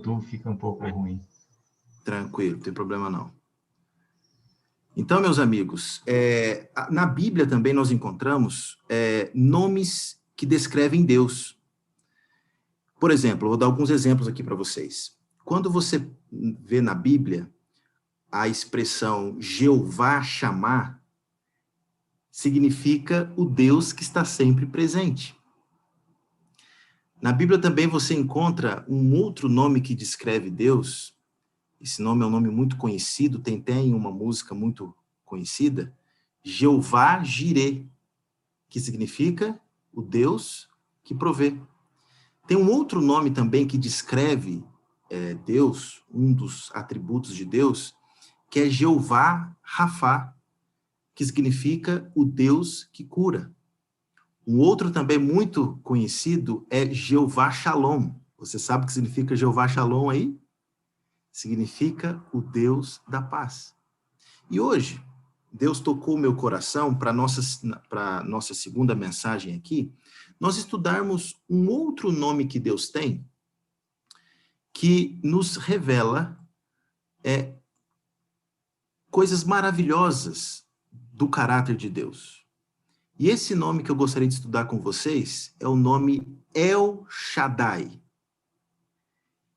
YouTube fica um pouco ruim. Tranquilo, não tem problema não. Então, meus amigos, na Bíblia também nós encontramos nomes que descrevem Deus. Por exemplo, vou dar alguns exemplos aqui para vocês. Quando você vê na Bíblia a expressão Jeová Chamar, significa o Deus que está sempre presente. Na Bíblia também você encontra um outro nome que descreve Deus. Esse nome é um nome muito conhecido, tem até em uma música muito conhecida, Jeová Jireh, que significa o Deus que provê. Tem um outro nome também que descreve Deus, um dos atributos de Deus, que é Jeová Rafá, que significa o Deus que cura. Um outro também muito conhecido é Jeová Shalom. Você sabe o que significa Jeová Shalom aí? Significa o Deus da paz. E hoje, Deus tocou o meu coração para a nossa segunda mensagem aqui, nós estudarmos um outro nome que Deus tem, que nos revela coisas maravilhosas do caráter de Deus. E esse nome que eu gostaria de estudar com vocês é o nome El Shaddai,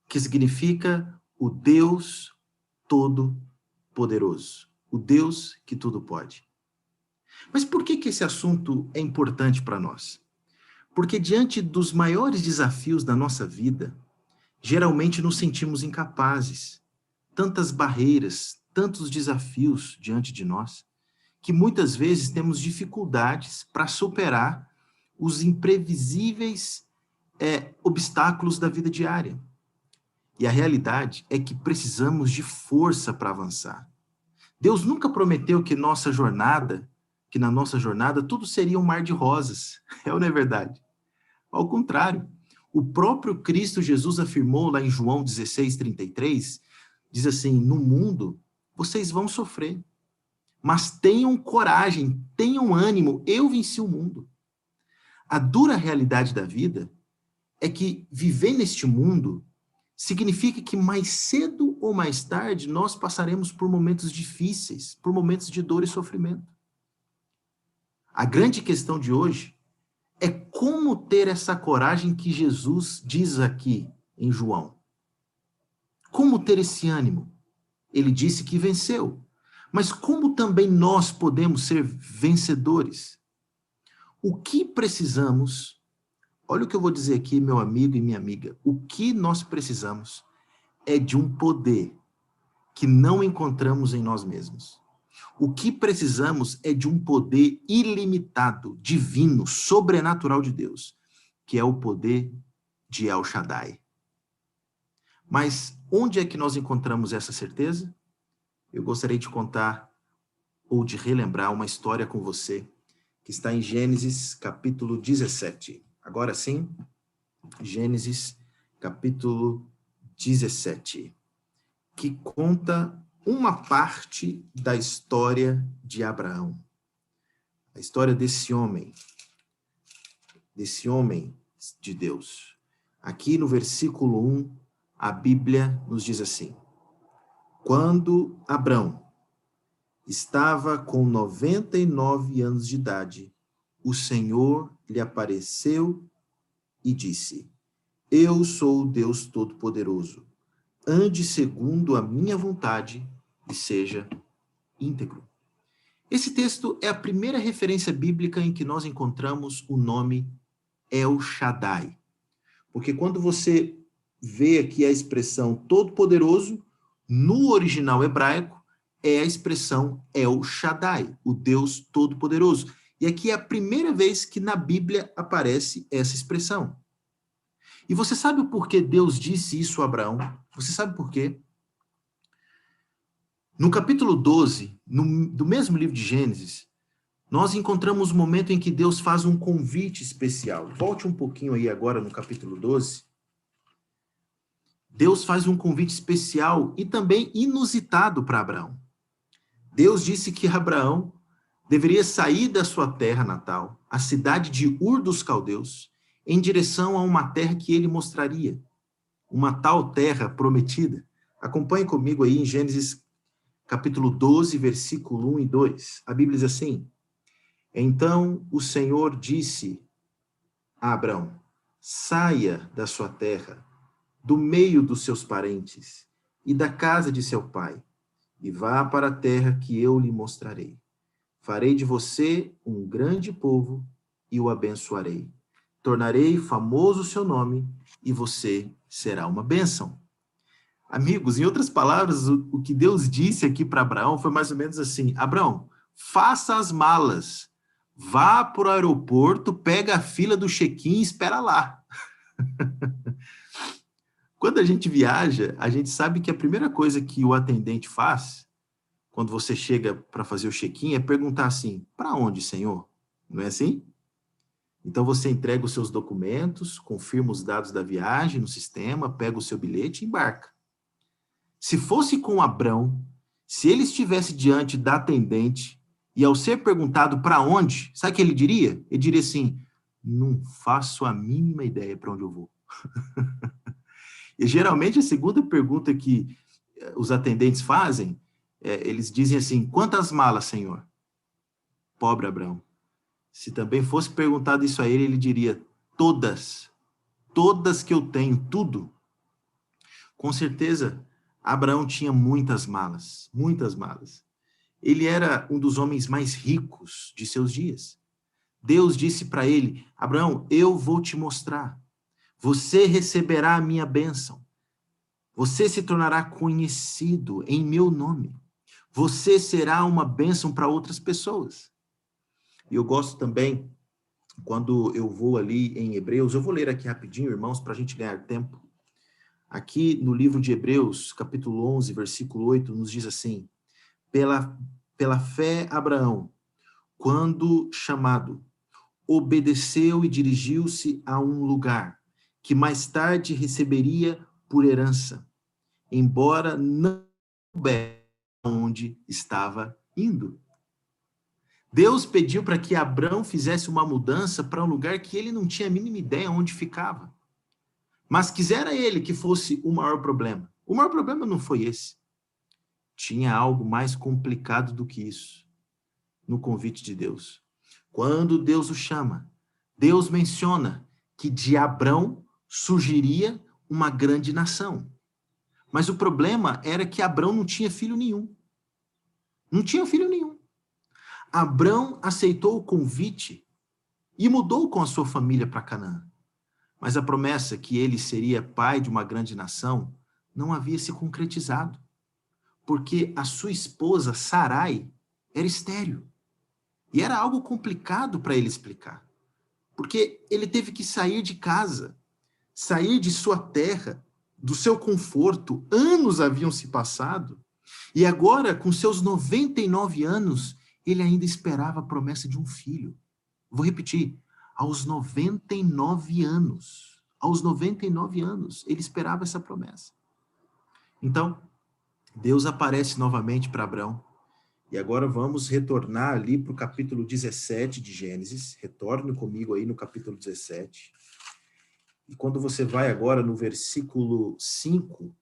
que significa o Deus Todo-Poderoso, o Deus que tudo pode. Mas por que esse assunto é importante para nós? Porque diante dos maiores desafios da nossa vida, geralmente nos sentimos incapazes, tantas barreiras, tantos desafios diante de nós, que muitas vezes temos dificuldades para superar os imprevisíveis obstáculos da vida diária. E a realidade é que precisamos de força para avançar. Deus nunca prometeu que na nossa jornada tudo seria um mar de rosas. É ou não é verdade? Ao contrário, o próprio Cristo Jesus afirmou lá em João 16:33, diz assim, no mundo vocês vão sofrer, mas tenham coragem, tenham ânimo, eu venci o mundo. A dura realidade da vida é que viver neste mundo significa que mais cedo ou mais tarde nós passaremos por momentos difíceis, por momentos de dor e sofrimento. A grande questão de hoje é como ter essa coragem que Jesus diz aqui em João. Como ter esse ânimo? Ele disse que venceu. Mas como também nós podemos ser vencedores? O que precisamos, olha o que eu vou dizer aqui, meu amigo e minha amiga, o que nós precisamos é de um poder que não encontramos em nós mesmos. O que precisamos é de um poder ilimitado, divino, sobrenatural de Deus, que é o poder de El Shaddai. Mas onde é que nós encontramos essa certeza? Eu gostaria de contar ou de relembrar uma história com você que está em Gênesis capítulo 17. Agora sim, Gênesis capítulo 17, que conta uma parte da história de Abraão. A história desse homem de Deus. Aqui no versículo 1, a Bíblia nos diz assim: quando Abrão estava com 99 anos de idade, o Senhor lhe apareceu e disse: eu sou o Deus Todo-Poderoso. Ande segundo a minha vontade e seja íntegro. Esse texto é a primeira referência bíblica em que nós encontramos o nome El Shaddai. Porque quando você vê aqui a expressão Todo-Poderoso, no original hebraico, é a expressão El Shaddai, o Deus Todo-Poderoso. E aqui é a primeira vez que na Bíblia aparece essa expressão. E você sabe o porquê Deus disse isso a Abraão? Você sabe por quê? No capítulo 12, do mesmo livro de Gênesis, nós encontramos o momento em que Deus faz um convite especial. Volte um pouquinho aí agora no capítulo 12. Deus faz um convite especial e também inusitado para Abraão. Deus disse que Abraão deveria sair da sua terra natal, a cidade de Ur dos Caldeus, em direção a uma terra que ele mostraria. uma tal terra prometida? Acompanhe comigo aí em Gênesis capítulo 12, versículo 1 e 2. A Bíblia diz assim: Então o Senhor disse a Abrão: saia da sua terra, do meio dos seus parentes e da casa de seu pai, e vá para a terra que eu lhe mostrarei. Farei de você um grande povo e o abençoarei. Tornarei famoso o seu nome e você será uma bênção. Amigos, em outras palavras, o que Deus disse aqui para Abraão foi mais ou menos assim: Abraão, faça as malas, vá para o aeroporto, pega a fila do check-in e espera lá. Quando a gente viaja, a gente sabe que a primeira coisa que o atendente faz, quando você chega para fazer o check-in, é perguntar assim: para onde, senhor? Não é assim? Então você entrega os seus documentos, confirma os dados da viagem no sistema, pega o seu bilhete e embarca. Se fosse com Abrão, se ele estivesse diante da atendente e ao ser perguntado para onde, sabe o que ele diria? Ele diria assim: não faço a mínima ideia para onde eu vou. E geralmente a segunda pergunta que os atendentes fazem, eles dizem assim: quantas malas, senhor? Pobre Abrão. Se também fosse perguntado isso a ele, ele diria: todas. Todas que eu tenho, tudo. Com certeza, Abraão tinha muitas malas, muitas malas. Ele era um dos homens mais ricos de seus dias. Deus disse para ele: Abraão, eu vou te mostrar. Você receberá a minha bênção. Você se tornará conhecido em meu nome. Você será uma bênção para outras pessoas. E eu gosto também, quando eu vou ali em Hebreus, eu vou ler aqui rapidinho, irmãos, para a gente ganhar tempo. Aqui no livro de Hebreus, capítulo 11, versículo 8, nos diz assim: pela fé, Abraão, quando chamado, obedeceu e dirigiu-se a um lugar que mais tarde receberia por herança, embora não soubesse onde estava indo. Deus pediu para que Abrão fizesse uma mudança para um lugar que ele não tinha a mínima ideia onde ficava. Mas quisera ele que fosse o maior problema. O maior problema não foi esse. Tinha algo mais complicado do que isso no convite de Deus. Quando Deus o chama, Deus menciona que de Abrão surgiria uma grande nação. Mas o problema era que Abrão não tinha filho nenhum. Não tinha filho nenhum. Abrão aceitou o convite e mudou com a sua família para Canaã. Mas a promessa que ele seria pai de uma grande nação não havia se concretizado, porque a sua esposa, Sarai, era estéril. E era algo complicado para ele explicar, porque ele teve que sair de casa, sair de sua terra, do seu conforto. Anos haviam se passado, e agora, com seus 99 anos, ele ainda esperava a promessa de um filho. Vou repetir, aos 99 anos, ele esperava essa promessa. Então, Deus aparece novamente para Abrão. E agora vamos retornar ali para o capítulo 17 de Gênesis. Retorne comigo aí no capítulo 17. E quando você vai agora no versículo 5,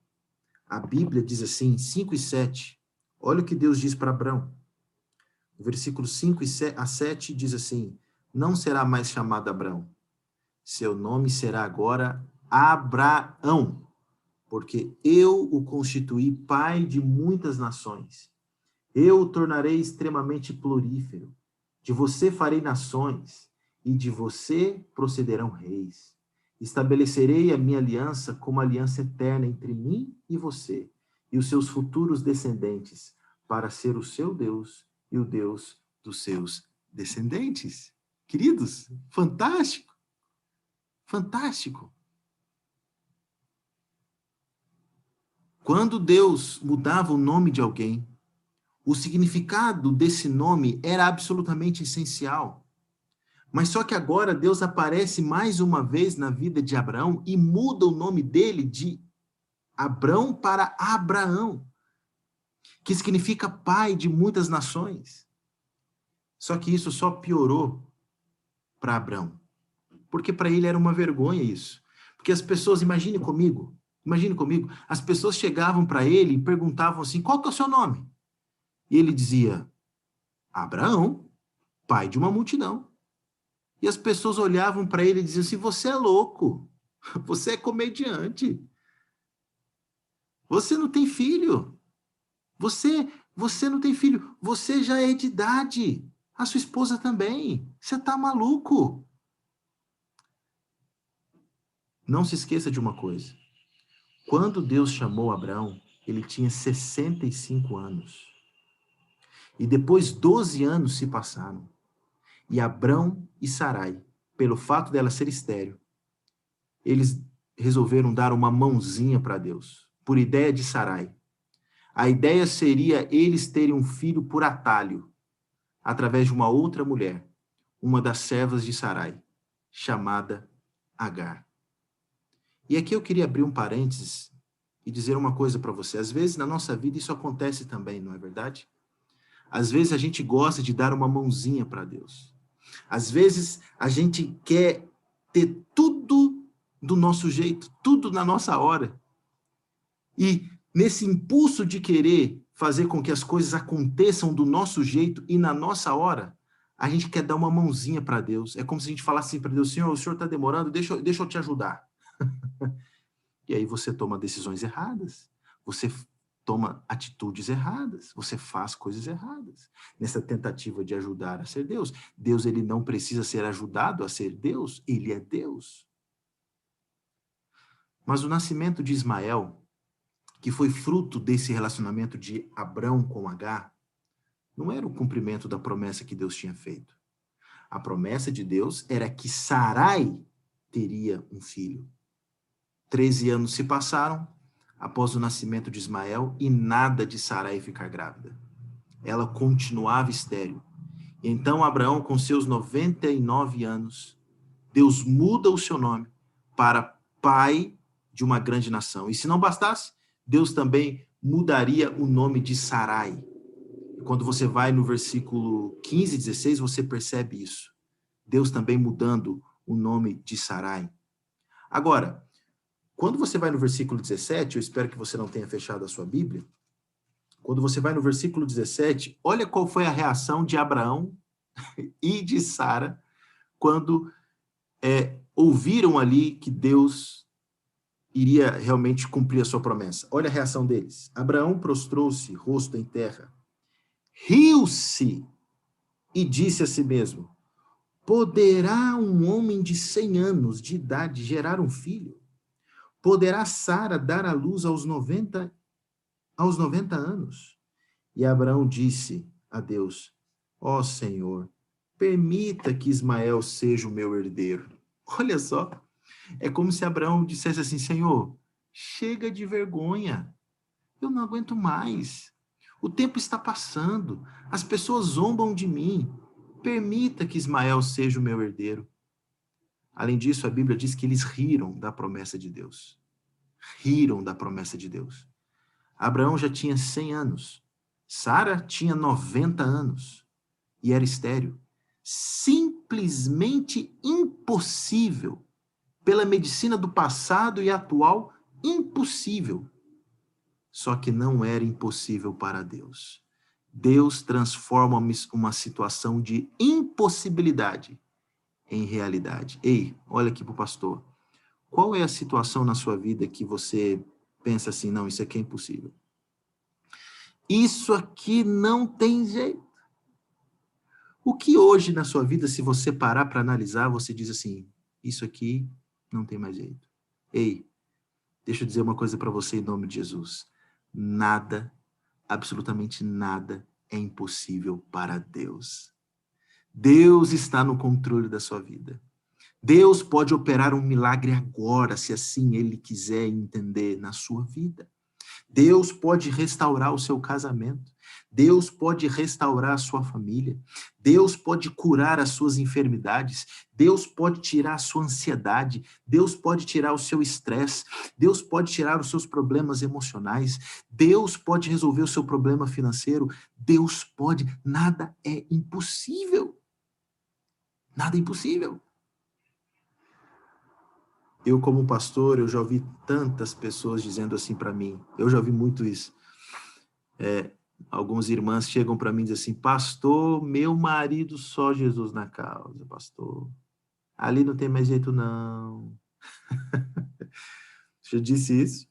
a Bíblia diz assim, 5 e 7. Olha o que Deus diz para Abrão. O versículo 5 a 7 diz assim: não será mais chamado Abrão. Seu nome será agora Abraão, porque eu o constituí pai de muitas nações. Eu o tornarei extremamente florífero. De você farei nações, e de você procederão reis. Estabelecerei a minha aliança como aliança eterna entre mim e você, e os seus futuros descendentes, para ser o seu Deus e o Deus dos seus descendentes. Queridos, fantástico! Fantástico! Quando Deus mudava o nome de alguém, o significado desse nome era absolutamente essencial. Mas só que agora Deus aparece mais uma vez na vida de Abraão e muda o nome dele de Abrão para Abraão, que significa pai de muitas nações. Só que isso só piorou para Abrão, porque para ele era uma vergonha isso. Porque as pessoas, imagine comigo, Imagine comigo, as pessoas chegavam para ele e perguntavam assim, qual que é o seu nome? E ele dizia, Abraão, pai de uma multidão. E as pessoas olhavam para ele e diziam assim, você é louco, você é comediante, você não tem filho, você não tem filho, você já é de idade, a sua esposa também, você está maluco. Não se esqueça de uma coisa, quando Deus chamou Abraão, ele tinha 65 anos. E depois 12 anos se passaram. E Abrão e Sarai, pelo fato dela ser estéril, eles resolveram dar uma mãozinha para Deus, por ideia de Sarai. A ideia seria eles terem um filho por atalho, através de uma outra mulher, uma das servas de Sarai, chamada Agar. E aqui eu queria abrir um parênteses e dizer uma coisa para você. Às vezes na nossa vida isso acontece também, não é verdade? Às vezes a gente gosta de dar uma mãozinha para Deus. Às vezes a gente quer ter tudo do nosso jeito, tudo na nossa hora. E nesse impulso de querer fazer com que as coisas aconteçam do nosso jeito e na nossa hora, a gente quer dar uma mãozinha para Deus. É como se a gente falasse assim para Deus, Senhor, o Senhor está demorando, deixa eu te ajudar. E aí você toma decisões erradas, você toma atitudes erradas, você faz coisas erradas. Nessa tentativa de ajudar a ser Deus. Deus, ele não precisa ser ajudado a ser Deus, ele é Deus. Mas o nascimento de Ismael, que foi fruto desse relacionamento de Abrão com Agar, não era o cumprimento da promessa que Deus tinha feito. A promessa de Deus era que Sarai teria um filho. 13 anos se passaram após o nascimento de Ismael e nada de Sarai ficar grávida. Ela continuava estéril. E então Abraão, com seus 99 anos, Deus muda o seu nome para pai de uma grande nação. E se não bastasse, Deus também mudaria o nome de Sarai. E quando você vai no versículo 15 e 16, você percebe isso. Deus também mudando o nome de Sarai. Agora, quando você vai no versículo 17, eu espero que você não tenha fechado a sua Bíblia, quando você vai no versículo 17, olha qual foi a reação de Abraão e de Sara quando ouviram ali que Deus iria realmente cumprir a sua promessa. Olha a reação deles. Abraão prostrou-se, rosto em terra, riu-se e disse a si mesmo, poderá um homem de 100 anos de idade gerar um filho? Poderá Sara dar à luz aos 90 anos? E Abraão disse a Deus, ó Senhor, permita que Ismael seja o meu herdeiro. Olha só, é como se Abraão dissesse assim, Senhor, chega de vergonha, eu não aguento mais. O tempo está passando, as pessoas zombam de mim. Permita que Ismael seja o meu herdeiro. Além disso, a Bíblia diz que eles riram da promessa de Deus. Riram da promessa de Deus. Abraão já tinha 100 anos. Sara tinha 90 anos e era estéril. Simplesmente impossível. Pela medicina do passado e atual, impossível. Só que não era impossível para Deus. Deus transforma uma situação de impossibilidade em realidade. Ei, olha aqui para o pastor. Qual é a situação na sua vida que você pensa assim, não, isso aqui é impossível? Isso aqui não tem jeito. O que hoje na sua vida, se você parar para analisar, você diz assim, isso aqui não tem mais jeito. Ei, deixa eu dizer uma coisa para você em nome de Jesus. Nada, absolutamente nada é impossível para Deus. Deus está no controle da sua vida. Deus pode operar um milagre agora, se assim Ele quiser entender na sua vida. Deus pode restaurar o seu casamento. Deus pode restaurar a sua família. Deus pode curar as suas enfermidades. Deus pode tirar a sua ansiedade. Deus pode tirar o seu estresse. Deus pode tirar os seus problemas emocionais. Deus pode resolver o seu problema financeiro. Deus pode. Nada é impossível. Nada é impossível. Eu, como pastor, eu já ouvi tantas pessoas dizendo assim para mim, eu já ouvi muito isso. Algumas irmãs chegam para mim e dizem assim, pastor, meu marido só Jesus na causa, pastor. Ali não tem mais jeito, não. Já disse isso?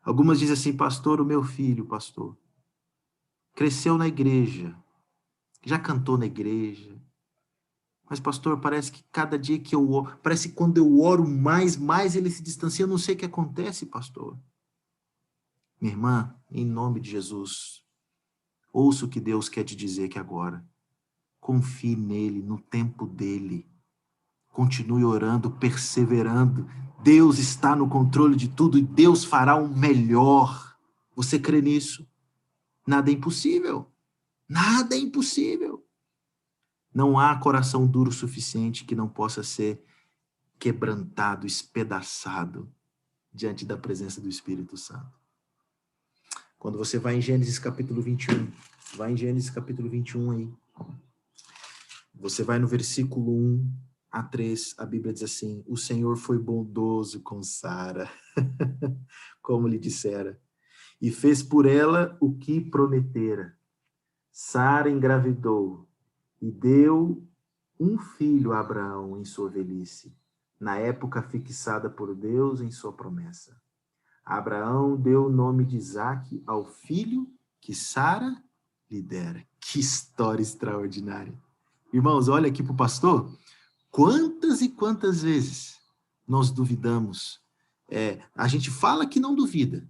Algumas dizem assim, pastor, o meu filho, pastor, cresceu na igreja, já cantou na igreja, mas, pastor, parece que cada dia que eu oro, parece que quando eu oro mais ele se distancia, eu não sei o que acontece, pastor. Minha irmã, em nome de Jesus, ouça o que Deus quer te dizer que agora. Confie nele, no tempo dele. Continue orando, perseverando. Deus está no controle de tudo e Deus fará o melhor. Você crê nisso? Nada é impossível. Nada é impossível. Não há coração duro o suficiente que não possa ser quebrantado, espedaçado diante da presença do Espírito Santo. Quando você vai em Gênesis capítulo 21, vai em Gênesis capítulo 21 aí, você vai no versículo 1 a 3, a Bíblia diz assim, o Senhor foi bondoso com Sara, como lhe dissera, e fez por ela o que prometera. Sara engravidou e deu um filho a Abraão em sua velhice, na época fixada por Deus em sua promessa. Abraão deu o nome de Isaque ao filho que Sara lhe dera. Que história extraordinária. Irmãos, olha aqui para o pastor. Quantas e quantas vezes nós duvidamos? A gente fala que não duvida,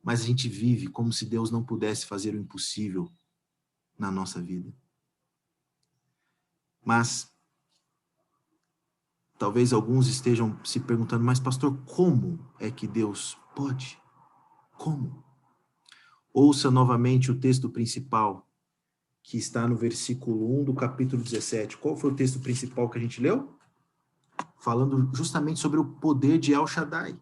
mas a gente vive como se Deus não pudesse fazer o impossível na nossa vida. Mas talvez alguns estejam se perguntando, mas pastor, como é que Deus pode? Como? Ouça novamente o texto principal, que está no versículo 1 do capítulo 17. Qual foi o texto principal que a gente leu? Falando justamente sobre o poder de El Shaddai.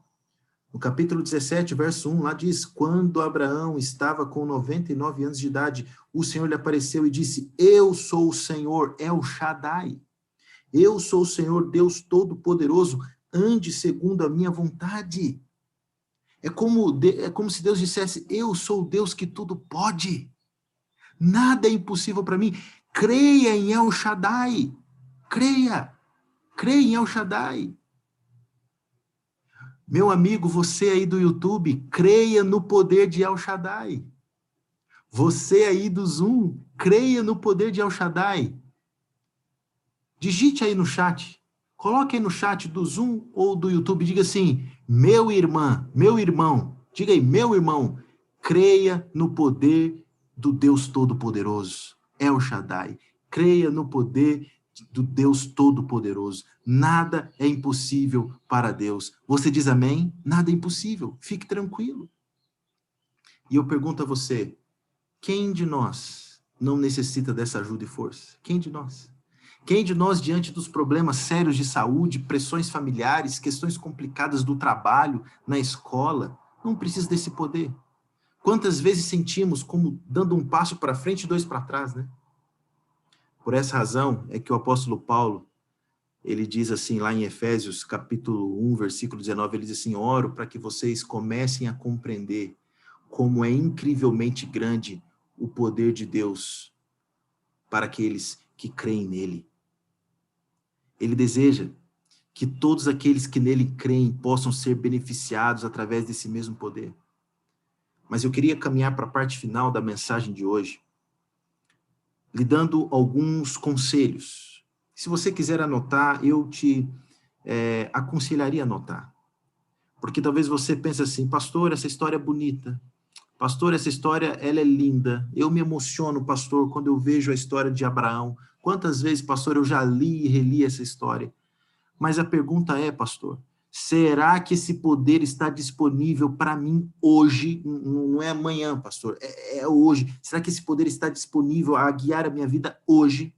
No capítulo 17, verso 1, lá diz, quando Abraão estava com 99 anos de idade, o Senhor lhe apareceu e disse, eu sou o Senhor El Shaddai. Eu sou o Senhor Deus Todo-Poderoso, ande segundo a minha vontade. É como se Deus dissesse, eu sou o Deus que tudo pode. Nada é impossível para mim. Creia em El Shaddai. Creia. Creia em El Shaddai. Meu amigo, você aí do YouTube, creia no poder de El Shaddai. Você aí do Zoom, creia no poder de El Shaddai. Digite aí no chat. Coloque aí no chat do Zoom ou do YouTube. Diga assim, meu irmão. Diga aí, meu irmão. Creia no poder do Deus Todo-Poderoso. El Shaddai. Creia no poder do Deus Todo-Poderoso. Nada é impossível para Deus. Você diz amém? Nada é impossível. Fique tranquilo. E eu pergunto a você, quem de nós não necessita dessa ajuda e força? Quem de nós? Quem de nós, diante dos problemas sérios de saúde, pressões familiares, questões complicadas do trabalho, na escola, não precisa desse poder? Quantas vezes sentimos como dando um passo para frente e dois para trás, né? Por essa razão é que o apóstolo Paulo, ele diz assim, lá em Efésios, capítulo 1, versículo 19, ele diz assim, oro para que vocês comecem a compreender como é incrivelmente grande o poder de Deus para aqueles que creem nele. Ele deseja que todos aqueles que nele creem possam ser beneficiados através desse mesmo poder. Mas eu queria caminhar para a parte final da mensagem de hoje, lhe dando alguns conselhos. Se você quiser anotar, eu te aconselharia a anotar. Porque talvez você pense assim, pastor, essa história é bonita. Pastor, essa história ela é linda. Eu me emociono, pastor, quando eu vejo a história de Abraão. Quantas vezes, pastor, eu já li e reli essa história. Mas a pergunta é, pastor, será que esse poder está disponível para mim hoje? Não é amanhã, pastor, é hoje. Será que esse poder está disponível a guiar a minha vida hoje?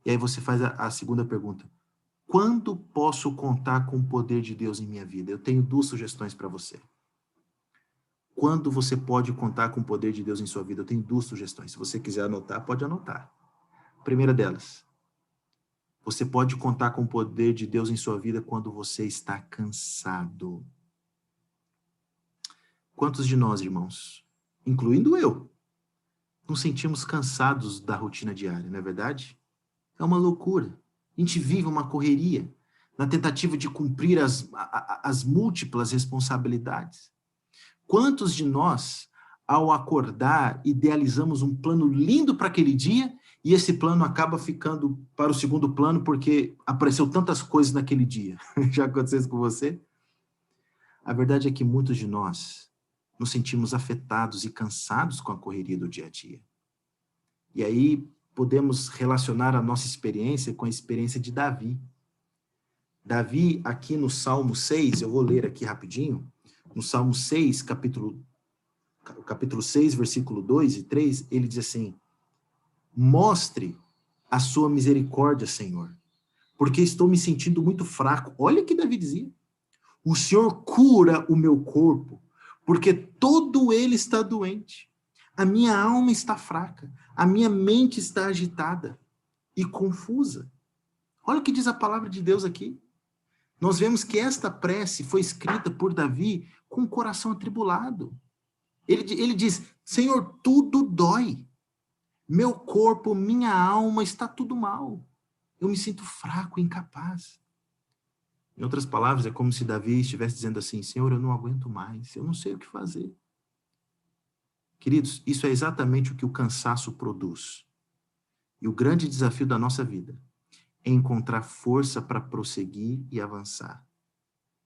E aí você faz a segunda pergunta. Quando posso contar com o poder de Deus em minha vida? Eu tenho duas sugestões para você. Quando você pode contar com o poder de Deus em sua vida? Eu tenho duas sugestões. Se você quiser anotar, pode anotar. A primeira delas, Você pode contar com o poder de Deus em sua vida quando você está cansado. Quantos de nós, irmãos, incluindo eu, nos sentimos cansados da rotina diária, não é verdade? É uma loucura. A gente vive uma correria na tentativa de cumprir as múltiplas responsabilidades. Quantos de nós, ao acordar, idealizamos um plano lindo para aquele dia e esse plano acaba ficando para o segundo plano porque apareceu tantas coisas naquele dia? Já aconteceu isso com você? A verdade é que muitos de nós nos sentimos afetados e cansados com a correria do dia a dia. E aí podemos relacionar a nossa experiência com a experiência de Davi. Davi, aqui no Salmo 6, eu vou ler aqui rapidinho, no Salmo 6, capítulo 6, versículo 2 e 3, ele diz assim: mostre a sua misericórdia, Senhor, porque estou me sentindo muito fraco. Olha o que Davi dizia. O Senhor cura o meu corpo, porque todo ele está doente. A minha alma está fraca, a minha mente está agitada e confusa. Olha o que diz a palavra de Deus aqui. Nós vemos que esta prece foi escrita por Davi com o coração atribulado. Ele diz: Senhor, tudo dói. Meu corpo, minha alma, está tudo mal. Eu me sinto fraco, incapaz. Em outras palavras, é como se Davi estivesse dizendo assim: Senhor, eu não aguento mais, eu não sei o que fazer. Queridos, isso é exatamente o que o cansaço produz. E o grande desafio da nossa vida é encontrar força para prosseguir e avançar.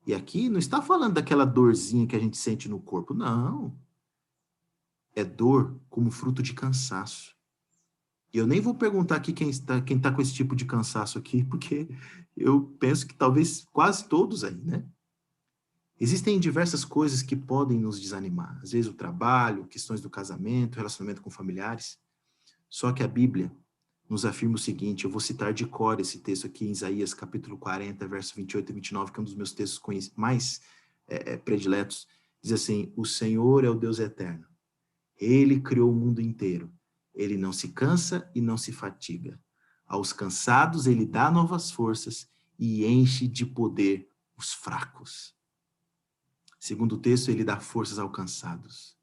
E aqui não está falando daquela dorzinha que a gente sente no corpo, não. É dor como fruto de cansaço. E eu nem vou perguntar aqui quem tá com esse tipo de cansaço aqui, porque eu penso que talvez quase todos aí, né? Existem diversas coisas que podem nos desanimar. Às vezes o trabalho, questões do casamento, relacionamento com familiares. Só que a Bíblia nos afirma o seguinte, eu vou citar de cor esse texto aqui em Isaías capítulo 40, verso 28 e 29, que é um dos meus textos mais prediletos. Diz assim: o Senhor é o Deus eterno. Ele criou o mundo inteiro. Ele não se cansa e não se fatiga. Aos cansados ele dá novas forças e enche de poder os fracos. Segundo o texto, ele dá forças aos cansados.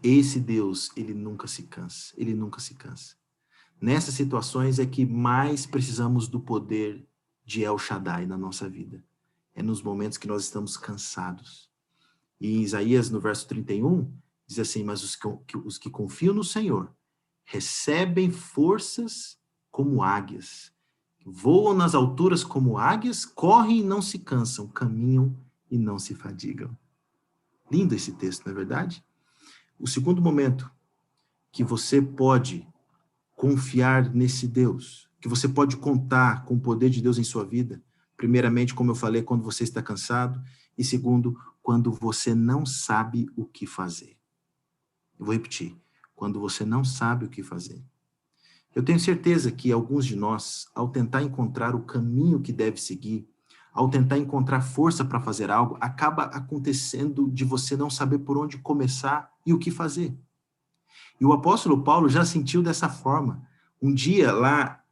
Esse Deus, ele nunca se cansa, ele nunca se cansa. Nessas situações é que mais precisamos do poder de El Shaddai na nossa vida. É nos momentos que nós estamos cansados. E em Isaías, no verso 31, diz assim: mas os que confiam no Senhor recebem forças como águias, voam nas alturas como águias, correm e não se cansam, caminham e não se fadigam. Lindo esse texto, não é verdade? O segundo momento que você pode confiar nesse Deus, que você pode contar com o poder de Deus em sua vida, primeiramente, como eu falei, quando você está cansado, e segundo, quando você não sabe o que fazer. Eu vou repetir, quando você não sabe o que fazer. Eu tenho certeza que alguns de nós, ao tentar encontrar o caminho que deve seguir, ao tentar encontrar força para fazer algo, acaba acontecendo de você não saber por onde começar e o que fazer. E o apóstolo Paulo já sentiu dessa forma. Um dia, lá,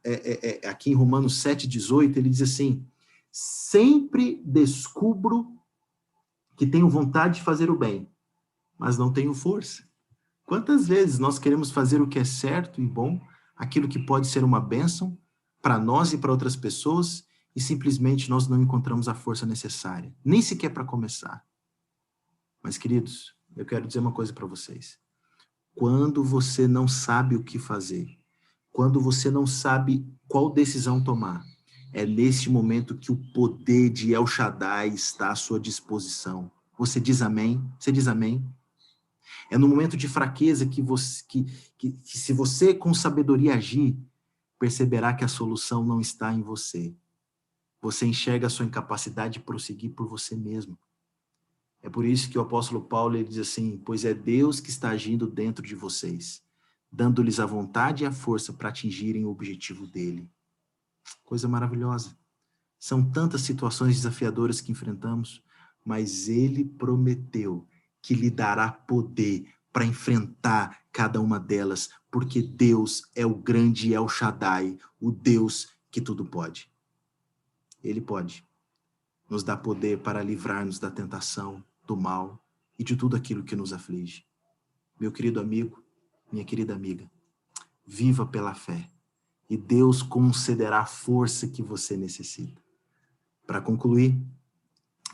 aqui em Romanos 7,18, ele diz assim: sempre descubro que tenho vontade de fazer o bem, mas não tenho força. Quantas vezes nós queremos fazer o que é certo e bom, aquilo que pode ser uma bênção para nós e para outras pessoas, e simplesmente nós não encontramos a força necessária, nem sequer para começar. Mas, queridos, eu quero dizer uma coisa para vocês. Quando você não sabe o que fazer, quando você não sabe qual decisão tomar, é neste momento que o poder de El Shaddai está à sua disposição. Você diz amém? Você diz amém? É no momento de fraqueza que se você com sabedoria agir, perceberá que a solução não está em você. Você enxerga a sua incapacidade de prosseguir por você mesmo. É por isso que o apóstolo Paulo ele diz assim: pois é Deus que está agindo dentro de vocês, dando-lhes a vontade e a força para atingirem o objetivo dele. Coisa maravilhosa. São tantas situações desafiadoras que enfrentamos, mas ele prometeu que lhe dará poder para enfrentar cada uma delas, porque Deus é o grande El Shaddai, o Deus que tudo pode. Ele pode nos dar poder para livrar-nos da tentação, do mal e de tudo aquilo que nos aflige. Meu querido amigo, minha querida amiga, viva pela fé e Deus concederá a força que você necessita. Para concluir,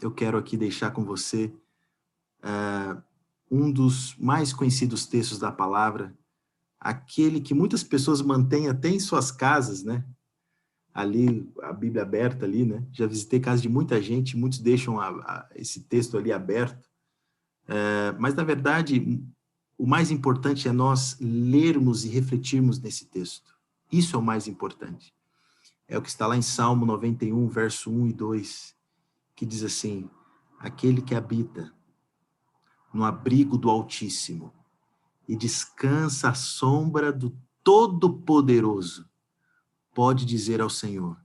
eu quero aqui deixar com você um dos mais conhecidos textos da palavra, aquele que muitas pessoas mantêm até em suas casas, né? Ali, a Bíblia aberta ali, né? Já visitei casa de muita gente, muitos deixam esse texto ali aberto. Mas, na verdade, o mais importante é nós lermos e refletirmos nesse texto. Isso é o mais importante. É o que está lá em Salmo 91, verso 1 e 2, que diz assim: aquele que habita no abrigo do Altíssimo e descansa à sombra do Todo-Poderoso, pode dizer ao Senhor: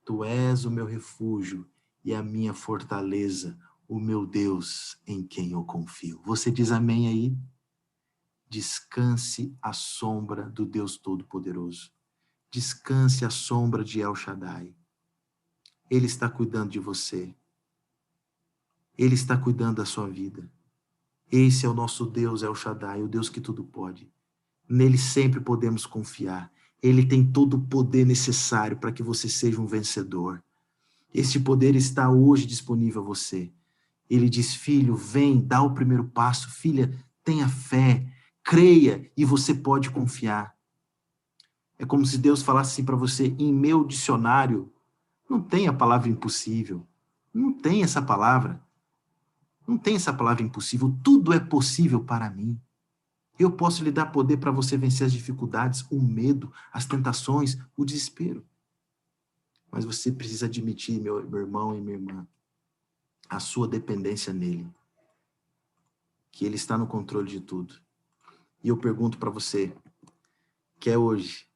Tu és o meu refúgio e a minha fortaleza, o meu Deus em quem eu confio. Você diz amém aí? Descanse à sombra do Deus Todo-Poderoso. Descanse à sombra de El Shaddai. Ele está cuidando de você. Ele está cuidando da sua vida. Esse é o nosso Deus, El Shaddai, o Deus que tudo pode. Nele sempre podemos confiar. Ele tem todo o poder necessário para que você seja um vencedor. Este poder está hoje disponível a você. Ele diz: filho, vem, dá o primeiro passo. Filha, tenha fé, creia e você pode confiar. É como se Deus falasse assim para você: em meu dicionário não tem a palavra impossível. Não tem essa palavra. Não tem essa palavra impossível. Tudo é possível para mim. Eu posso lhe dar poder para você vencer as dificuldades, o medo, as tentações, o desespero. Mas você precisa admitir, meu irmão e minha irmã, a sua dependência nele. Que ele está no controle de tudo. E eu pergunto para você, quer hoje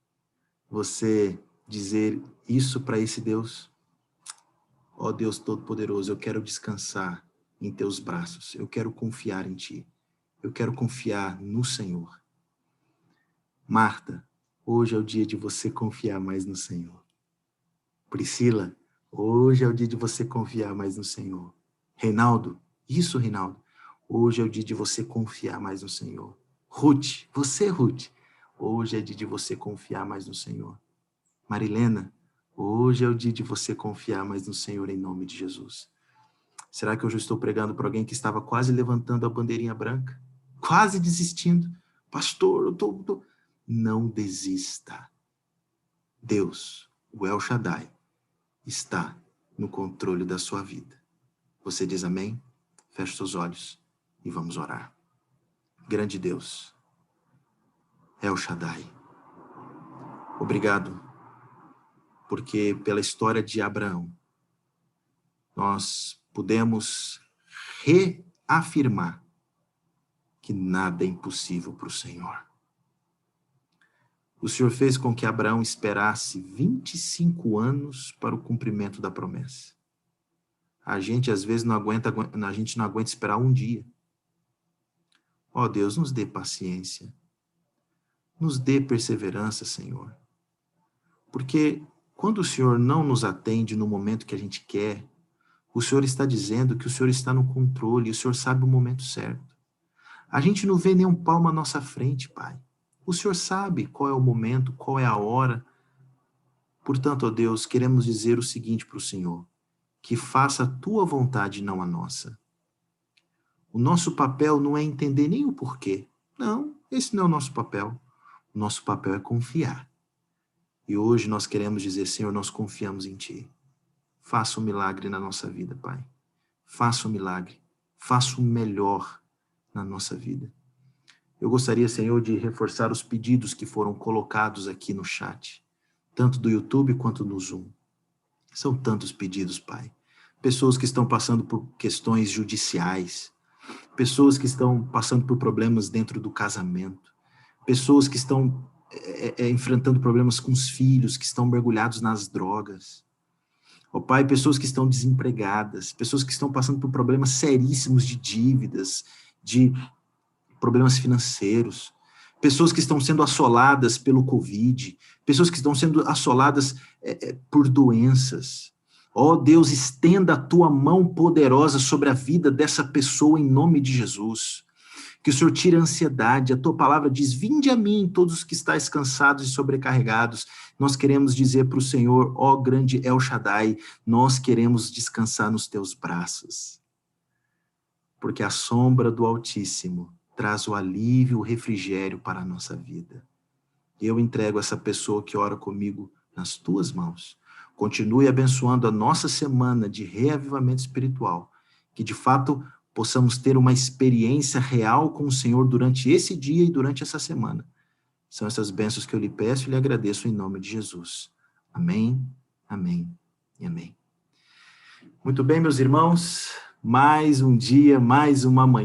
você dizer isso para esse Deus? Ó Deus Todo-Poderoso, eu quero descansar em teus braços. Eu quero confiar em ti. Eu quero confiar no Senhor. Marta, hoje é o dia de você confiar mais no Senhor. Priscila, hoje é o dia de você confiar mais no Senhor. Reinaldo, isso, Reinaldo. Hoje é o dia de você confiar mais no Senhor. Ruth, você, Ruth, hoje é dia de você confiar mais no Senhor. Marilena, hoje é o dia de você confiar mais no Senhor em nome de Jesus. Será que hoje eu estou pregando para alguém que estava quase levantando a bandeirinha branca? Quase desistindo? Pastor, eu tô... Não desista. Deus, o El Shaddai, está no controle da sua vida. Você diz amém? Feche seus olhos e vamos orar. Grande Deus, El Shaddai, obrigado, porque pela história de Abraão, nós pudemos reafirmar que nada é impossível para o Senhor. O Senhor fez com que Abraão esperasse 25 anos para o cumprimento da promessa. A gente, às vezes, não aguenta esperar um dia. Ó Deus, nos dê paciência. Nos dê perseverança, Senhor. Porque quando o Senhor não nos atende no momento que a gente quer, o Senhor está dizendo que o Senhor está no controle e o Senhor sabe o momento certo. A gente não vê nenhum palmo à nossa frente, Pai. O Senhor sabe qual é o momento, qual é a hora. Portanto, ó Deus, queremos dizer o seguinte para o Senhor: que faça a tua vontade, não a nossa. O nosso papel não é entender nem o porquê. Não, esse não é o nosso papel. O nosso papel é confiar. E hoje nós queremos dizer: Senhor, nós confiamos em Ti. Faça um milagre na nossa vida, Pai. Faça um milagre. Faça o melhor na nossa vida. Eu gostaria, Senhor, de reforçar os pedidos que foram colocados aqui no chat, tanto do YouTube quanto no Zoom. São tantos pedidos, Pai. Pessoas que estão passando por questões judiciais, pessoas que estão passando por problemas dentro do casamento, pessoas que estão enfrentando problemas com os filhos, que estão mergulhados nas drogas. Ó Pai, pessoas que estão desempregadas, pessoas que estão passando por problemas seríssimos de dívidas, de problemas financeiros, pessoas que estão sendo assoladas pelo Covid, pessoas que estão sendo assoladas por doenças. Ó Deus, estenda a tua mão poderosa sobre a vida dessa pessoa em nome de Jesus. Que o Senhor tire a ansiedade. A tua palavra diz, vinde a mim, todos os que estáis cansados e sobrecarregados. Nós queremos dizer para o Senhor, ó grande El Shaddai, nós queremos descansar nos teus braços. Porque a sombra do Altíssimo traz o alívio, o refrigério para a nossa vida. E eu entrego essa pessoa que ora comigo nas tuas mãos. Continue abençoando a nossa semana de reavivamento espiritual. Que de fato possamos ter uma experiência real com o Senhor durante esse dia e durante essa semana. São essas bênçãos que eu lhe peço e lhe agradeço em nome de Jesus. Amém, amém e amém. Muito bem, meus irmãos, mais um dia, mais uma manhã.